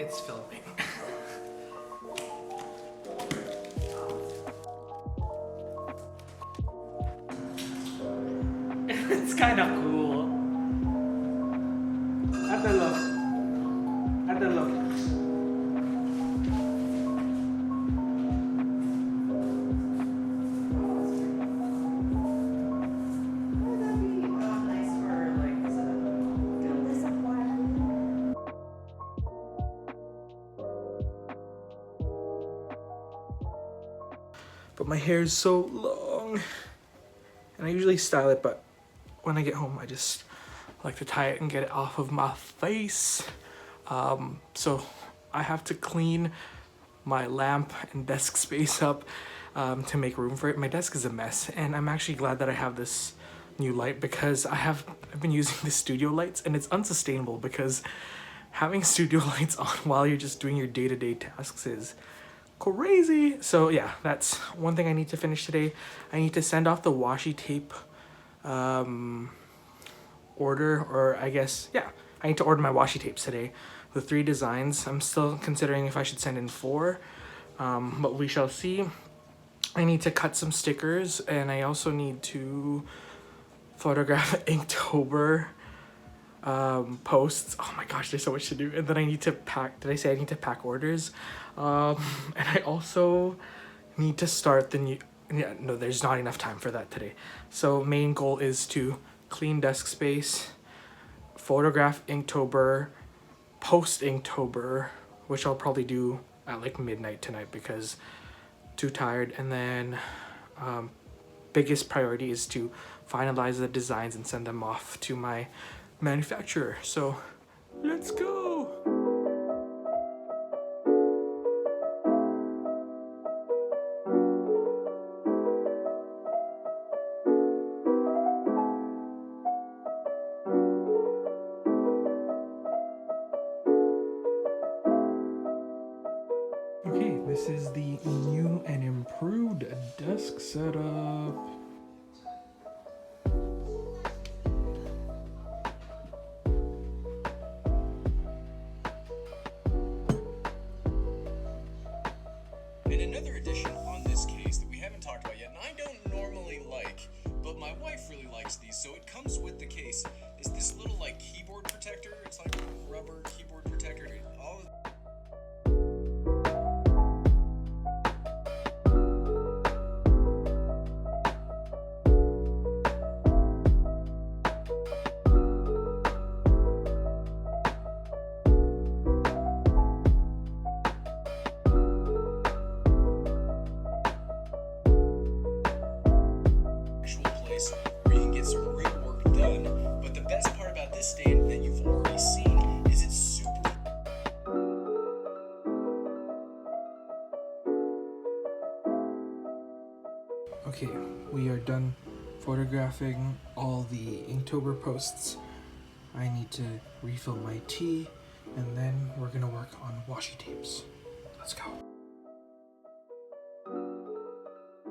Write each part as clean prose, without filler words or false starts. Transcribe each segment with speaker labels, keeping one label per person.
Speaker 1: It's filming. It's kind of cool. Ate look. Ate look. But my hair is so long, and I usually style it, but when I get home I just like to tie it and get it off of my face. So I have to clean my lamp and desk space up to make room for it. My desk is a mess, and I'm actually glad that I have this new light, because I've been using the studio lights, and it's unsustainable because having studio lights on while you're just doing your day-to-day tasks is crazy. So yeah, that's one thing I need to finish today. I need to send off the washi tape order, or I guess, yeah, I need to order my washi tapes today. The 3 designs. I'm still considering if I should send in 4, but we shall see. I need to cut some stickers, and I also need to photograph Inktober posts. Oh my gosh, there's so much to do. And then I need to pack, did I say I need to pack orders? And I also need to start the new, yeah, no, there's not enough time for that today. So main goal is to clean desk space, photograph Inktober, post Inktober, which I'll probably do at like midnight tonight because too tired. And then biggest priority is to finalize the designs and send them off to my manufacturer. So let's go. Okay, this is the new and improved desk setup.
Speaker 2: And another addition on this case that we haven't talked about yet, and I don't normally like, but my wife really likes these, so it comes with the case, is this little like keyboard protector. It's like a rubber keyboard protector. All where you can get some real work done. But the best part about this stand that you've already seen is it's super.
Speaker 1: Okay, we are done photographing all the Inktober posts. I need to refill my tea, and then we're gonna work on washi tapes. Let's go.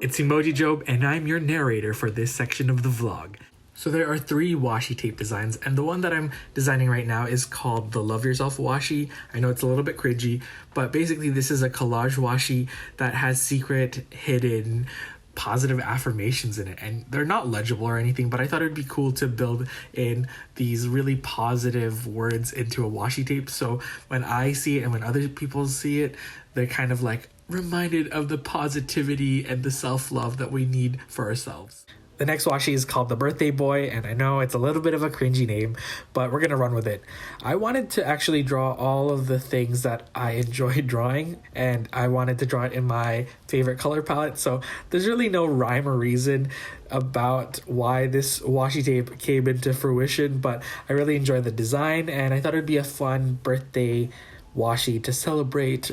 Speaker 1: It's Emoji Job, and I'm your narrator for this section of the vlog. So there are 3 washi tape designs, and the one that I'm designing right now is called the Love Yourself washi. I know it's a little bit cringy, but basically this is a collage washi that has secret, hidden, positive affirmations in it, and they're not legible or anything, but I thought it'd be cool to build in these really positive words into a washi tape, so when I see it and when other people see it, they're kind of like reminded of the positivity and the self-love that we need for ourselves. The next washi is called the Birthday Boy, and I know it's a little bit of a cringy name, but we're gonna run with it. I wanted to actually draw all of the things that I enjoyed drawing, and I wanted to draw it in my favorite color palette, so there's really no rhyme or reason about why this washi tape came into fruition, but I really enjoyed the design, and I thought it'd be a fun birthday washi to celebrate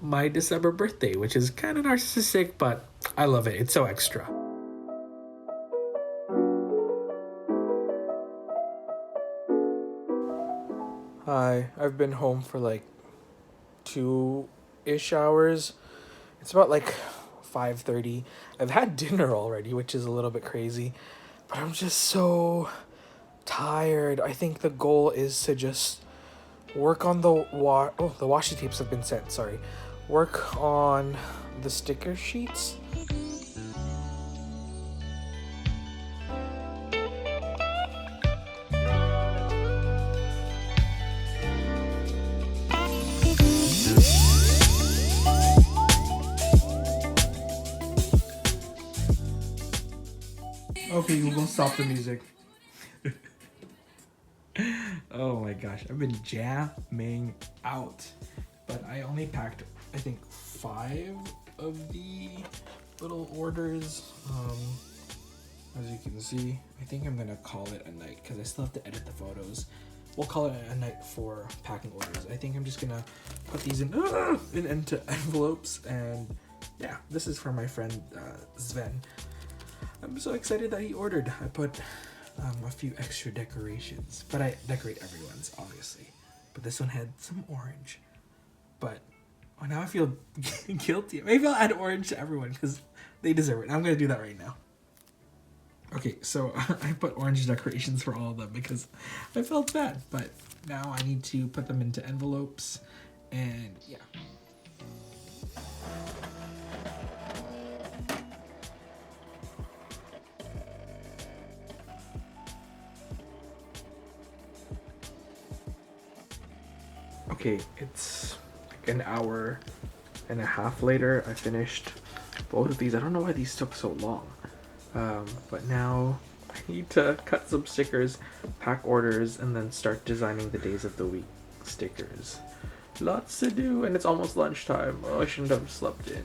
Speaker 1: my December birthday, which is kind of narcissistic, but I love it. It's so extra. Hi, I've been home for like 2-ish hours. It's about like 5:30. I've had dinner already, which is a little bit crazy, but I'm just so tired. I think the goal is to just work on the the washi tapes have been sent, sorry. Work on the sticker sheets. Okay, Google, stop the music. Oh my gosh, I've been jamming out. But I only packed, I think, 5 of the little orders. As you can see, I think I'm gonna call it a night because I still have to edit the photos. We'll call it a night for packing orders. I think I'm just gonna put these into envelopes, and yeah, this is for my friend Sven. I'm so excited that he ordered. I put a few extra decorations, but I decorate everyone's obviously. But this one had some orange. But now I feel guilty. Maybe I'll add orange to everyone because they deserve it. I'm gonna do that right now. Okay, so I put orange decorations for all of them because I felt bad. But now I need to put them into envelopes, and yeah. Okay, it's like an hour and a half later. I finished both of these. I don't know why these took so long. But now I need to cut some stickers, pack orders, and then start designing the days of the week stickers. Lots to do, and it's almost lunchtime. Oh, I shouldn't have slept in.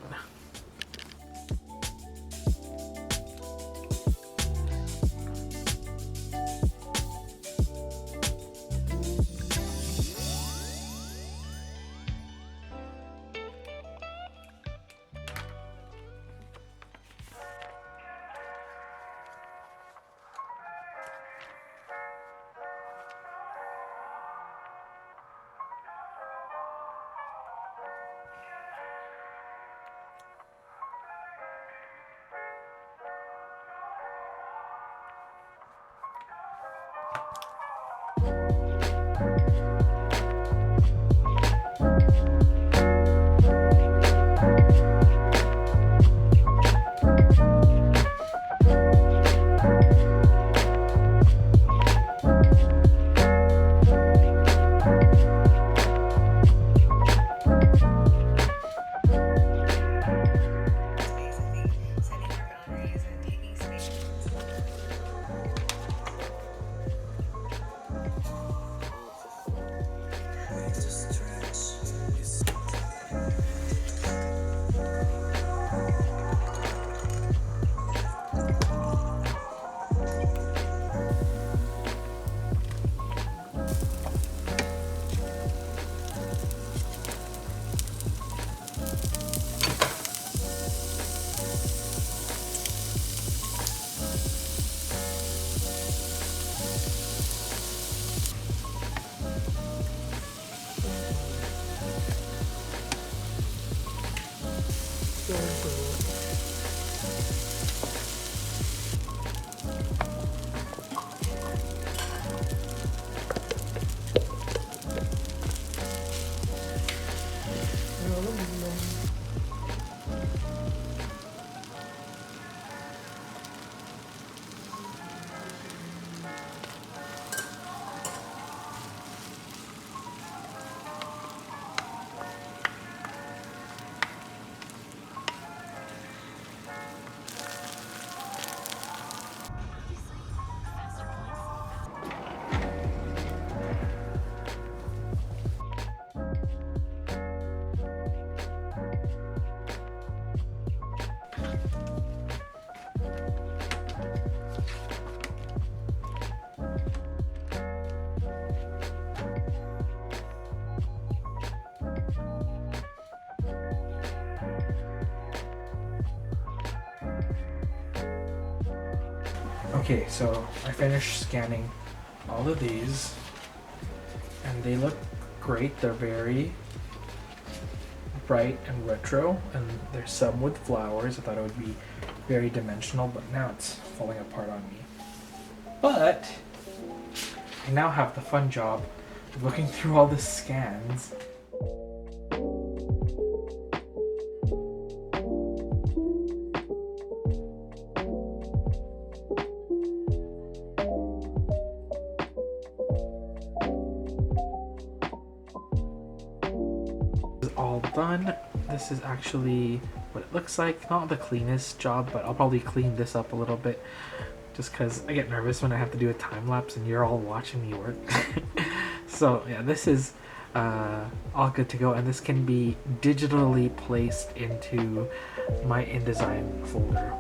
Speaker 1: Okay, so I finished scanning all of these, and they look great. They're very bright and retro, and there's some with flowers. I thought it would be very dimensional, but now it's falling apart on me. But I now have the fun job looking through all the scans. All done. This is actually what it looks like. Not the cleanest job, but I'll probably clean this up a little bit just because I get nervous when I have to do a time lapse and you're all watching me work. So yeah, this is all good to go, and this can be digitally placed into my InDesign folder.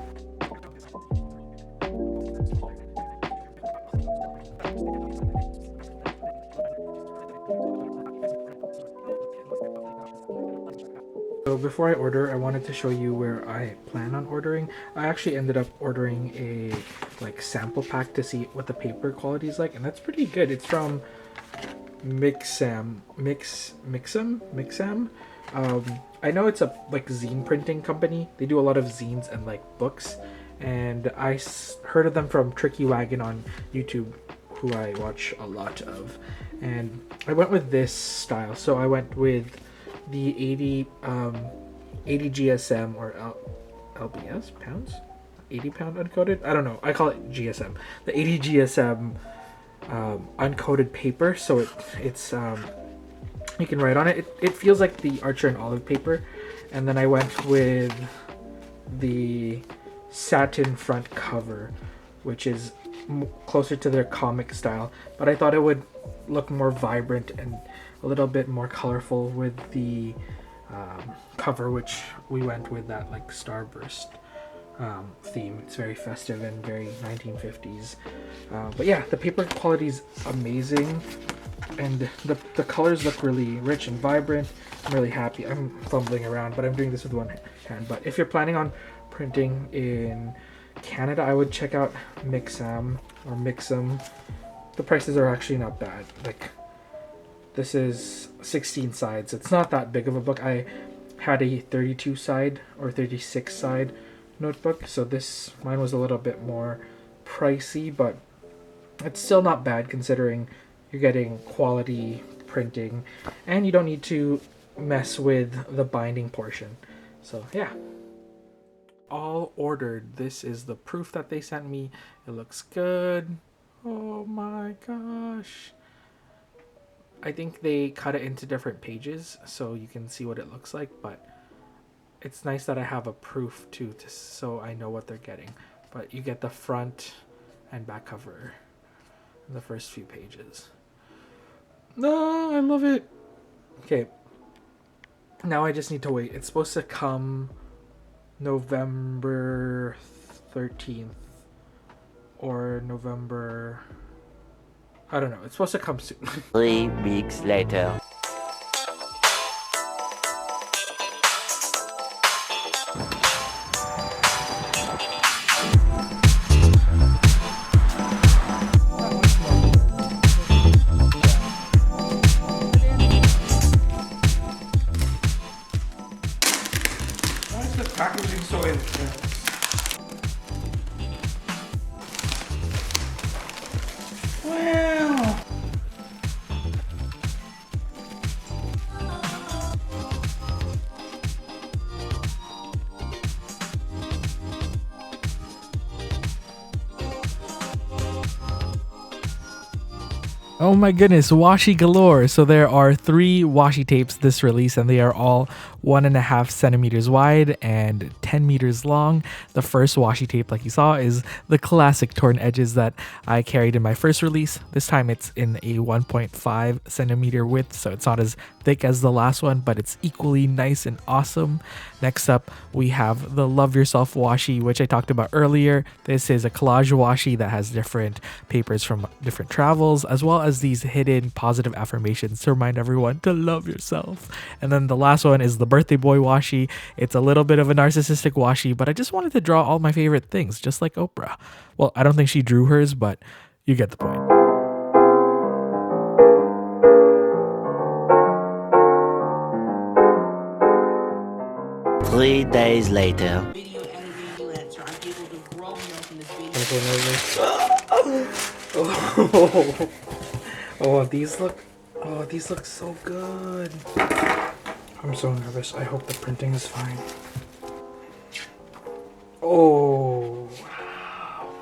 Speaker 1: So before I order, I wanted to show you where I plan on ordering. I actually ended up ordering a sample pack to see what the paper quality is like, and that's pretty good. It's from Mixam. I know it's a zine printing company. They do a lot of zines and books, and I heard of them from Tricky Wagon on YouTube, who I watch a lot of, and I went with this style. So I went with the 80 GSM or LBS pounds, 80 pound uncoated. I don't know. I call it GSM. The 80 GSM uncoated paper. So it's you can write on it. It feels like the Archer and Olive paper. And then I went with the satin front cover, which is closer to their comic style. But I thought it would look more vibrant and a little bit more colorful with the cover, which we went with that starburst theme. It's very festive and very 1950s. But yeah, the paper quality is amazing, and the colors look really rich and vibrant. I'm really happy. I'm fumbling around, but I'm doing this with one hand. But if you're planning on printing in Canada, I would check out Mixam or Mixam. The prices are actually not bad. This is 16 sides. It's not that big of a book. I had a 32 side or 36 side notebook, so mine was a little bit more pricey, but it's still not bad considering you're getting quality printing and you don't need to mess with the binding portion. So yeah, all ordered. This is the proof that they sent me. It looks good. Oh my gosh. I think they cut it into different pages so you can see what it looks like, but it's nice that I have a proof too, so I know what they're getting. But you get the front and back cover in the first few pages. No, I love it. Okay, now I just need to wait. It's supposed to come November 13th or November, I don't know. It's supposed to come soon.
Speaker 3: 3 weeks later.
Speaker 1: Why is the packaging so intense? Wow. Oh my goodness, washi galore. So there are 3 washi tapes this release, and they are all 1.5 centimeters wide and 10 meters long. The first washi tape, like you saw, is the classic torn edges that I carried in my first release. This time it's in a 1.5 centimeter width, so it's not as thick as the last one, but it's equally nice and awesome. Next up, we have the Love Yourself washi, which I talked about earlier. This is a collage washi that has different papers from different travels, as well as these hidden positive affirmations to remind everyone to love yourself. And then the last one is the Birthday Boy washi. It's a little bit of a narcissistic washi, but I just wanted to draw all my favorite things, just like Oprah. Well, I don't think she drew hers, but you get the point.
Speaker 3: Three days later.
Speaker 4: Video editing freelancer. I'm able to grow milk in this video.
Speaker 1: Oh, these look Oh, these look so good. I'm so nervous. I hope the printing is fine. Oh, wow.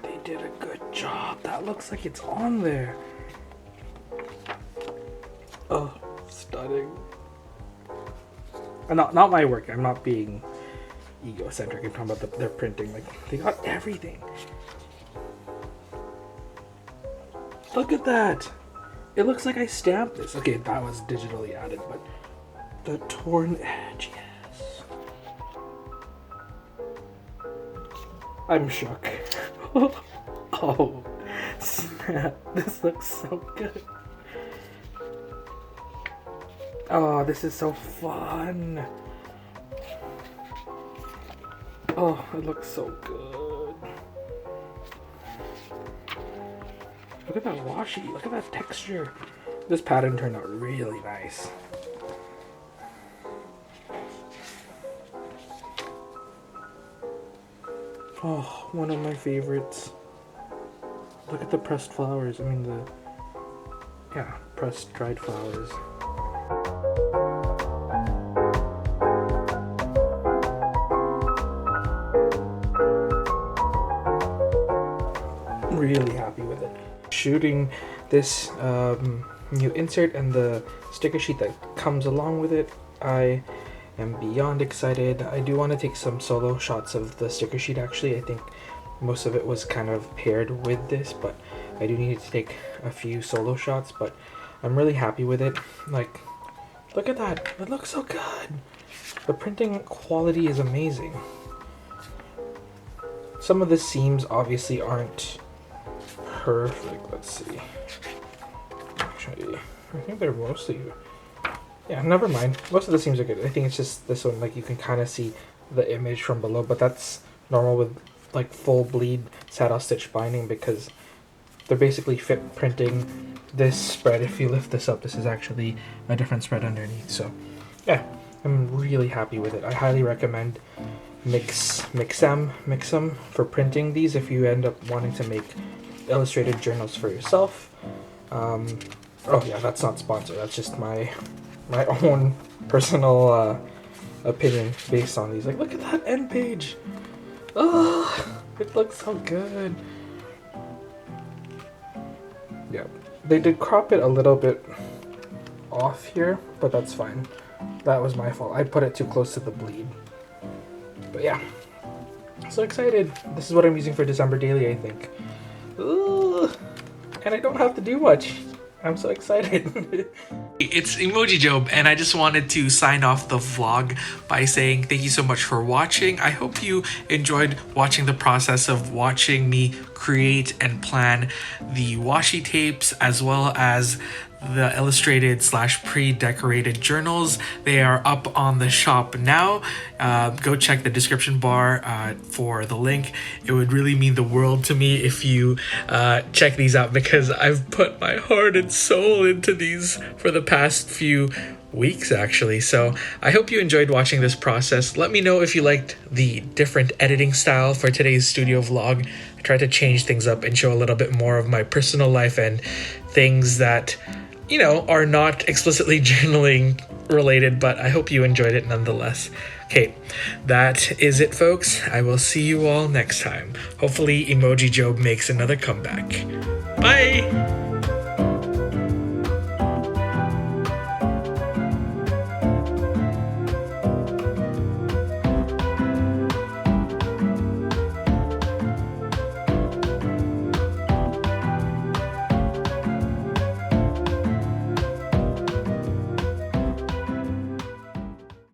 Speaker 1: They did a good job. That looks like it's on there. Oh, stunning. Not my work. I'm not being egocentric. I'm talking about their printing. Like, they got everything. Look at that. It looks like I stamped this. Okay, that was digitally added, but the torn edge, yes. I'm shook. Oh, snap. This looks so good. Oh, this is so fun. Oh, it looks so good. Look at that washi. Look at that texture. This pattern turned out really nice. Oh, one of my favorites. Look at the pressed flowers. I mean pressed dried flowers. Really happy with it. Shooting this new insert and the sticker sheet that comes along with it, I am beyond excited. I do want to take some solo shots of the sticker sheet. Actually, I think most of it was kind of paired with this, but I do need to take a few solo shots, but I'm really happy with it. Like, look at that. It looks so good. The printing quality is amazing. Some of the seams obviously aren't perfect. Let's see. Actually, I think they're mostly... Yeah, never mind. Most of the seams are good. I think it's just this one, like, you can kind of see the image from below, but that's normal with, like, full bleed saddle stitch binding because they're basically fit printing this spread. If you lift this up, this is actually a different spread underneath. So, yeah, I'm really happy with it. I highly recommend Mixam for printing these if you end up wanting to make illustrated journals for yourself. Oh yeah, that's not sponsored. That's just my own personal opinion based on these. Like, look at that end page. Oh, it looks so good. Yeah, they did crop it a little bit off here, but that's fine. That was my fault. I put it too close to the bleed. But yeah, so excited. This is what I'm using for December daily, I think. Ooh, and I don't have to do much. I'm so excited. It's Emoji Job, and I just wanted to sign off the vlog by saying thank you so much for watching. I hope you enjoyed watching the process of watching me create and plan the washi tapes as well as the illustrated / pre-decorated journals. They are up on the shop now. Go check the description bar for the link. It would really mean the world to me if you check these out because I've put my heart and soul into these for the past few weeks actually. So I hope you enjoyed watching this process. Let me know if you liked the different editing style for today's studio vlog. I tried to change things up and show a little bit more of my personal life and things that, you know, are not explicitly journaling related, but I hope you enjoyed it nonetheless. Okay, that is it, folks. I will see you all next time. Hopefully Emoji Job makes another comeback. Bye!